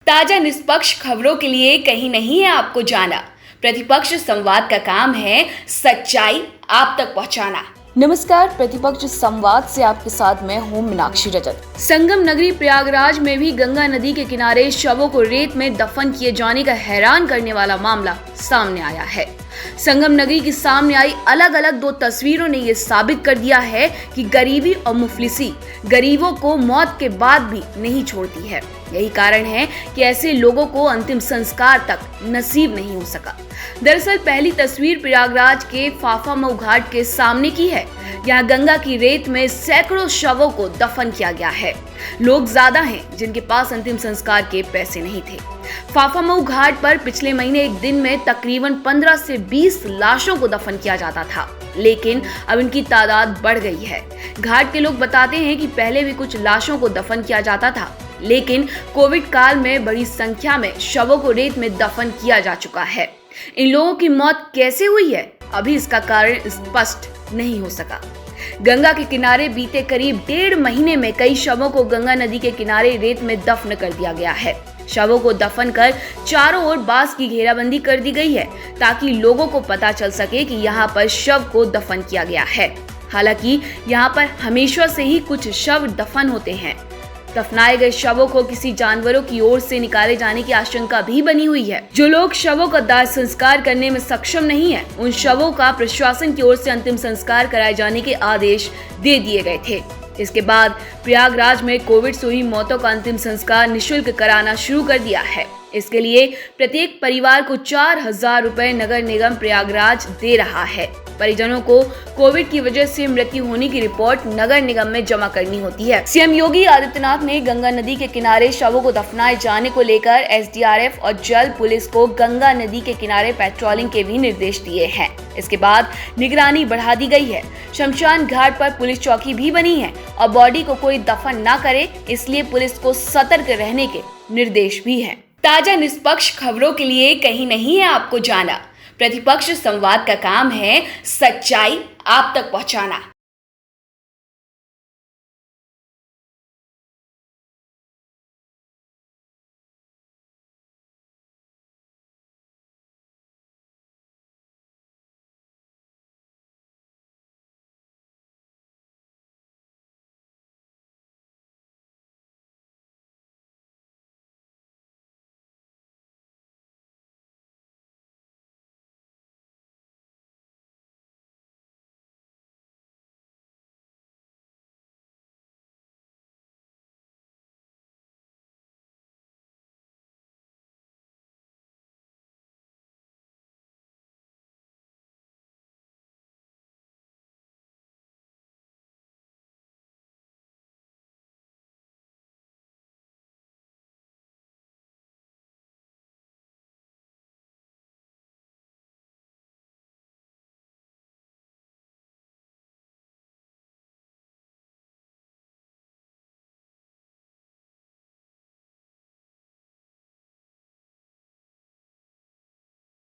ताजा निष्पक्ष खबरों के लिए कहीं नहीं है आपको जाना। प्रतिपक्ष संवाद का काम है सच्चाई आप तक पहुंचाना। नमस्कार, प्रतिपक्ष संवाद से आपके साथ मैं हूं मीनाक्षी रजत। संगम नगरी प्रयागराज में भी गंगा नदी के किनारे शवों को रेत में दफन किए जाने का हैरान करने वाला मामला सामने आया है। संगम नगरी की सामने आई अलग अलग दो तस्वीरों ने यह साबित कर दिया है कि गरीबी और मुफलिसी गरीबों को मौत के बाद भी नहीं छोड़ती है। यही कारण है कि ऐसे लोगों को अंतिम संस्कार तक नसीब नहीं हो सका। दरअसल पहली तस्वीर प्रयागराज के फाफामऊ घाट के सामने की है। यहाँ गंगा की रेत में सैकड़ों शवों को दफन किया गया है। लोग ज्यादा हैं जिनके पास अंतिम संस्कार के पैसे नहीं थे। फाफामऊ घाट पर पिछले महीने एक दिन में तकरीबन 15 से 20 लाशों को दफन किया जाता था, लेकिन अब इनकी तादाद बढ़ गई है। घाट के लोग बताते हैं कि पहले भी कुछ लाशों को दफन किया जाता था, लेकिन कोविड काल में बड़ी संख्या में शवों को रेत में दफन किया जा चुका है। इन लोगों की मौत कैसे हुई है, अभी इसका कारण स्पष्ट नहीं हो सका। गंगा के किनारे बीते करीब 1.5 महीने में कई शवों को गंगा नदी के किनारे रेत में दफन कर दिया गया है। शवों को दफन कर चारों ओर बांस की घेराबंदी कर दी गई है, ताकि लोगों को पता चल सके कि यहाँ पर शव को दफन किया गया है। हालांकि यहाँ पर हमेशा से ही कुछ शव दफन होते हैं। दफनाए गए शवों को किसी जानवरों की ओर से निकाले जाने की आशंका भी बनी हुई है। जो लोग शवों का दाह संस्कार करने में सक्षम नहीं है, उन शवों का प्रशासन की ओर से अंतिम संस्कार कराए जाने के आदेश दे दिए गए थे। इसके बाद प्रयागराज में कोविड से हुई मौतों का अंतिम संस्कार निःशुल्क कराना शुरू कर दिया है। इसके लिए प्रत्येक परिवार को 4,000 रुपए नगर निगम प्रयागराज दे रहा है। परिजनों को कोविड की वजह से मृत्यु होने की रिपोर्ट नगर निगम में जमा करनी होती है। सीएम योगी आदित्यनाथ ने गंगा नदी के किनारे शवों को दफनाए जाने को लेकर एसडीआरएफ और जल पुलिस को गंगा नदी के किनारे पेट्रोलिंग के भी निर्देश दिए हैं। इसके बाद निगरानी बढ़ा दी गई है। शमशान घाट पर पुलिस चौकी भी बनी है और बॉडी को कोई दफन न करे, इसलिए पुलिस को सतर्क रहने के निर्देश भी हैं। ताजा निष्पक्ष खबरों के लिए कहीं नहीं है आपको जाना। प्रतिपक्ष संवाद का काम है सच्चाई आप तक पहुंचाना।